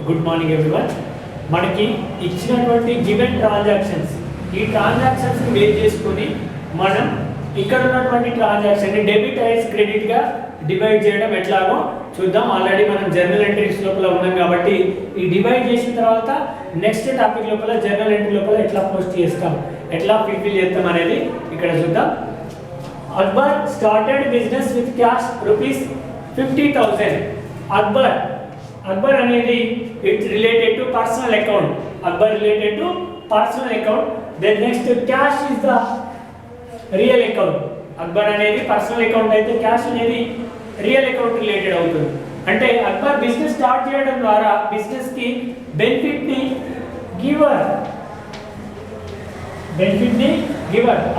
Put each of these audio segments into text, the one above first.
Good morning everyone. మనకి ఇచ్చినటువంటి given transactions, ఈ ట్రాన్సాక్షన్స్ ని బేస్ చేసుకొని మనం ఇక్కడ ఉన్నటువంటి ట్రాన్సాక్షన్ ని డెబిట్ ఐస్ క్రెడిట్ గా డివైడ్ చేయడం ఎట్లాగో చూద్దాం. ఆల్రెడీ మనం జర్నల్ ఎంట్రీస్ లోపల ఉన్నాం కాబట్టి ఈ డివైడ్ చేసిన తర్వాత నెక్స్ట్ టాపిక్ లోపల జర్నల్ ఎంట్రీ లోపల ఎట్లా పోస్ట్ చేస్తాం, ఎట్లా ఫిల్ చేస్తాం అనేది ఇక్కడ చూద్దాం. Akbar started business with cash rupees 50,000. Akbar అనేది its related to personal account. Akbar related to personal account. Then next cash is the real account. Akbar అనేది పర్సనల్ అకౌంట్ అయితే క్యాష్ అనేది రియల్ అకౌంట్ రిలేటెడ్ అవుతుంది. అంటే అక్బర్ బిజినెస్ స్టార్ట్ చేయడం ద్వారా బిజినెస్ కి బెనిఫిట్ ని గివర్.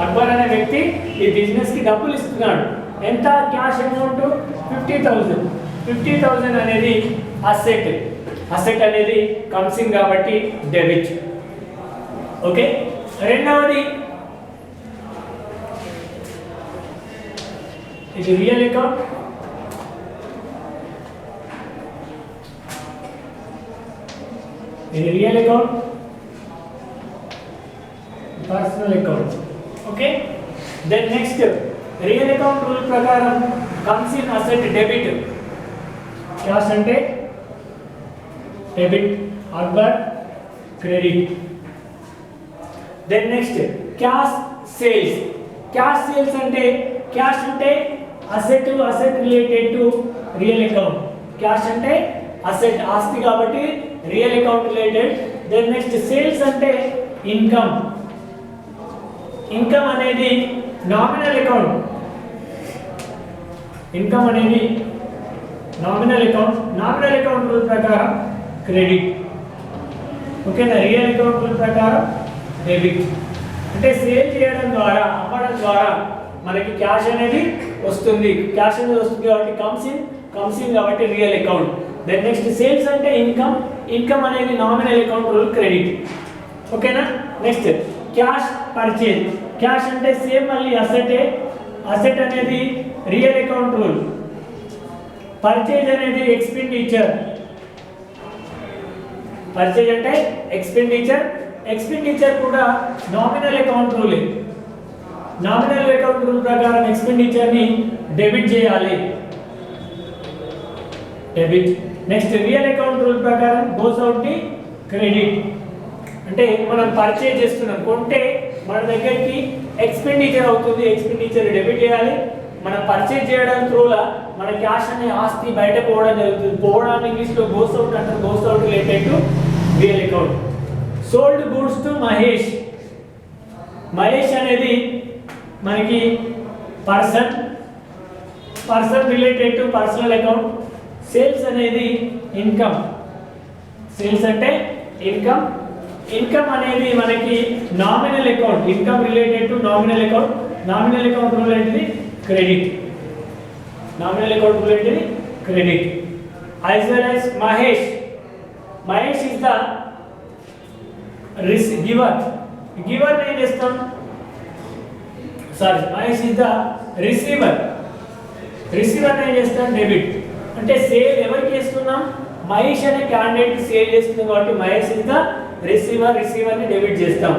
అక్బర్ అనే వ్యక్తి ఈ బిజినెస్ కి డబ్బులు ఇస్తున్నాడు. ఎంత? Cash amount 50,000. 50,000 అనేది అసెట్ అనేది కమ్స్ ఇన్ కాబట్టి డెబిట్. ఓకే, రెండవది ఇది రియల్ అకౌంట్. ఇది real account, personal account. Okay, then next real account rule ప్రకారం comes in asset debit. Cash అంటే debit, Akbar credit. Then next cash sales అంటే క్యాష్ అంటే asset related to real account. Cash అంటే asset ఆస్తి కాబట్టి real account related. Then next sales అంటే income అనేది nominal account. Income అనేది నామినల్ అకౌంట్ రూల్ ప్రకారం క్రెడిట్. ఓకేనా? రియల్ అకౌంట్ రూల్ ప్రకారం డెబిట్. అంటే సేల్ చేయడం ద్వారా, అమ్మడం ద్వారా మనకి క్యాష్ అనేది వస్తుంది. క్యాష్ అనేది వస్తుంది కాబట్టి కమ్స్ ఇన్ కాబట్టి real account. Then next sales అంటే ఇన్కమ్ అనేది నామినల్ అకౌంట్ రూల్ క్రెడిట్. ఓకేనా? Next cash purchase. క్యాష్ అంటే సేమ్ మళ్ళీ అసెట్ అనేది రియల్ అకౌంట్ రూల్. పర్చేజ్ అనేది ఎక్స్పెండిచర్. పర్చేజ్ అంటే ఎక్స్పెండిచర్ కూడా nominal account rule. Nominal account rule ప్రకారం ఎక్స్పెండిచర్ ని డెబిట్ చేయాలి, debit. Next real account rule ప్రకారం గోస్ అవుట్ ది క్రెడిట్. అంటే మనం పర్చేజ్ చేస్తున్నాం, కొంటే మన దగ్గరికి ఎక్స్పెండిచర్ అవుతుంది, ఎక్స్పెండిచర్ డెబిట్ చేయాలి. మనం పర్చేజ్ చేయడం త్రూలా మన క్యాష్ అనే ఆస్తి బయట పోవడం జరుగుతుంది. పోవడాన్ని ఇంగ్లీష్లో గోస్ అవుట్ అంటారు. Goes out related to real account. Sold goods to Mahesh అనేది మనకి person related to personal account. Sales అనేది ఇన్కమ్. సేల్స్ అంటే ఇన్కమ్ అనేది మనకి nominal account. Income related to nominal account. Nominal account rule ఏంటిది? క్రెడిట్. నామినల్ అకౌంట్ రూల్ ఏంటిది? Credit. As well as Mahesh is the giver ఏం చేస్తాం? మహేష్ ఇస్ ద రిసీవర్ ఏం చేస్తాం? డెబిట్. అంటే సేల్ ఎవరికి చేస్తున్నాం? మహేష్ అనే క్యాండిడేట్ కి సేల్ చేస్తున్నాం కాబట్టి మహేష్ ఇస్ ద రిసీవర్ ని డెబిట్ చేస్తాం.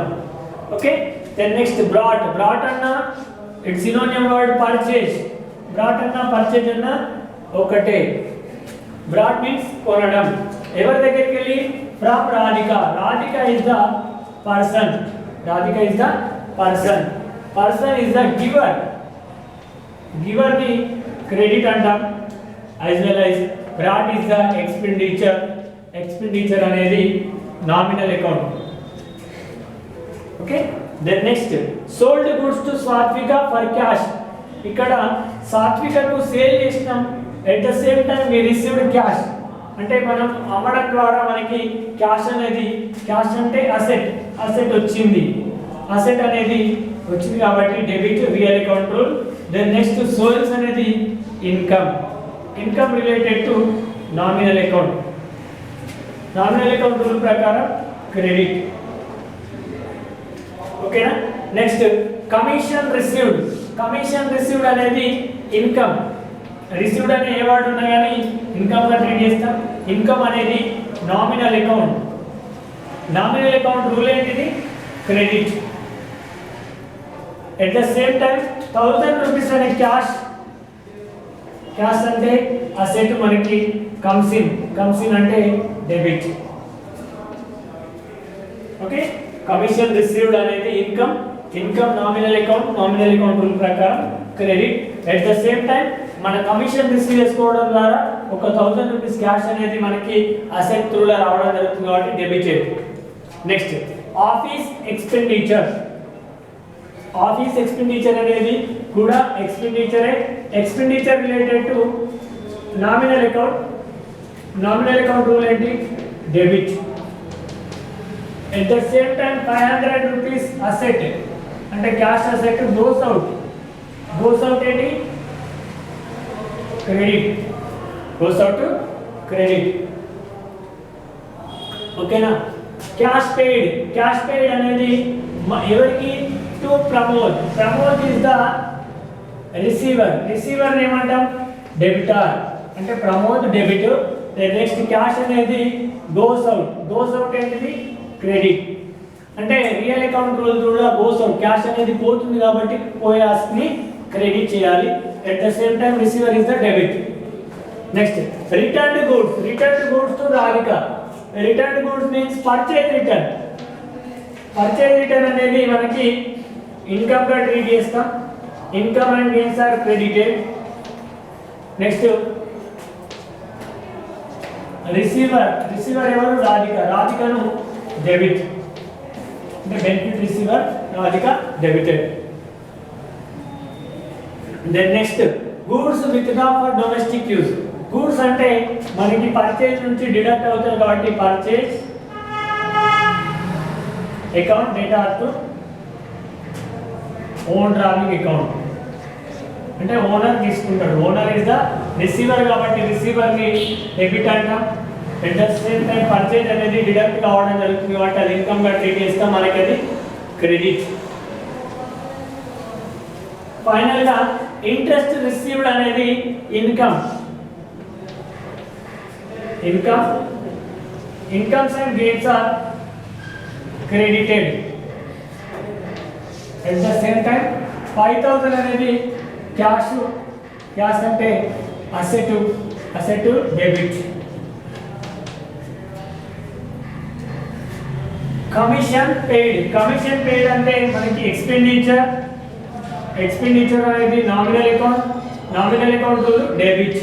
ఓకే, దెన్ నెక్స్ట్ బ్రాట్ అన్న it's synonym word purchase. Brought అన్న పర్చేజ్ అన్న ఒకటే. బ్రాట్ మీన్స్ కొనడం. ఎవరి దగ్గరికి వెళ్ళి? From Radhika is the person. Person is the giver ని క్రెడిట్ అంటాం. As well as brought is the expenditure అనేది nominal account. Okay, then next sold goods to Satvika for cash. ఇక్కడ సాత్వికకు సేల్ చేసినాం, at the same time we received cash. అంటే మనం అమ్మడం ద్వారా మనకి క్యాష్ అంటే అసెట్ వచ్చింది. అసెట్ అనేది వచ్చింది కాబట్టి debit, real account rule. Then next sales అనేది income related to nominal account rule ప్రకారం క్రెడిట్. ఓకేనా? నెక్స్ట్ కమిషన్ రిసీవ్డ్ అనేది ఇన్కమ్. రిసీవ్డ్ అనే ఏ వర్డ్ ఉన్నా కానీ ఇన్కమ్ గా ట్రీట్ చేస్తాం. ఇన్కమ్ అనేది nominal account. Nominal account rule ఏంటిది? Credit. At the same time 1000 rupees అనే క్యాష్ అంటే అసెట్ మనకి కమ్స్ ఇన్ అంటే డెబిట్. ఓకే, కమిషన్ రిసీవ్డ్ అనేది ఇన్కమ్ నామినల్ అకౌంట్ రూల్ ప్రకారం credit. At the same time మన కమిషన్ రిసీవ్ చేసుకోవడం ద్వారా ఒక 1000 రూపీస్ క్యాష్ అనేది మనకి అసెట్ త్రూలో రావడం జరుగుతుంది కాబట్టి డెబిటెడ్. నెక్స్ట్ ఆఫీస్ ఎక్స్పెండిచర్ అనేది కూడా expenditure related to nominal account rule ఏంటి? Debit. At the same time 500 rupees asset అంటే క్యాష్ అసెట్ గోస్ అవుట్ ఏంటి? క్రెడిట్. ఓకేనా? క్యాష్ పెయిడ్ అనేది ఎవరికి? To Pramod is the receiver ఏమంటాం? డెబిటార్. అంటే ప్రమోద్ డెబిట్. నెక్స్ట్ క్యాష్ అనేది గోస్ అవుట్ ఏంటిది? క్రెడిట్. అంటే రియల్ అకౌంట్ రూల్ కూడా గోస్ అవుట్, క్యాష్ అనేది పోతుంది కాబట్టి పోయే ఆస్తిని క్రెడిట్ చేయాలి. At the same time receiver is the debit. Next returned goods to Radhika. Returned goods means purchase return అనేది మనకి ఇన్కమ్ గా ట్రీట్ చేస్తాం. Income and gains are credited. Next receiver ఎవరు? రాధికను డెబిట్. అంటే benefit receiver Radhika debited. Then next goods withdraw for domestic use. Goods అంటే మనకి purchase నుంచి డిడక్ట్ అవుతాయి కాబట్టి purchase account data to own drawing account. అంటే ఓనర్ తీసుకుంటాడు. ఓనర్ ఇస్ ద రిసీవర్ కాబట్టి రిసీవర్ని డెబిట్ అంటాం. At the same time purchase అనేది డిడక్ట్ కావడం జరుగుతుంది కాబట్టి అది ఇన్కమ్ గా ట్రీట్ చేస్తాం, మనకి అది క్రెడిట్. ఫైనల్ గా ఇంట్రెస్ట్ రిసీవ్డ్ అనేది incomes and gains are credited. At the same time 5000 అనేది క్యాష్ అంటే అసెట్ డెబిట్. కమిషన్ పెయిడ్ అంటే మనకి ఎక్స్పెండిచర్ అనేది nominal account debit.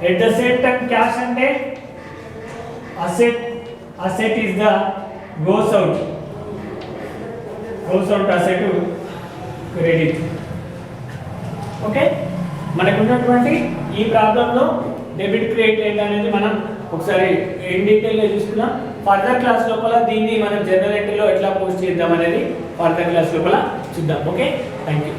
At the same time cash అంటే asset is the goes out asset credit. Okay, మనకు ఉన్నటువంటి ఈ ప్రాబ్లంలో డెబిట్ క్రెడిట్ ఏంటనేది మనం ఒకసారి ఇన్ డీటెయిల్గా చూసుకున్నాం. ఫర్దర్ క్లాస్ లోపల దీన్ని మనం జనరల్ ఎంట్రీలో ఎట్లా పోస్ట్ చేద్దాం అనేది ఫర్దర్ క్లాస్ లోపల చూద్దాం. Okay, thank you.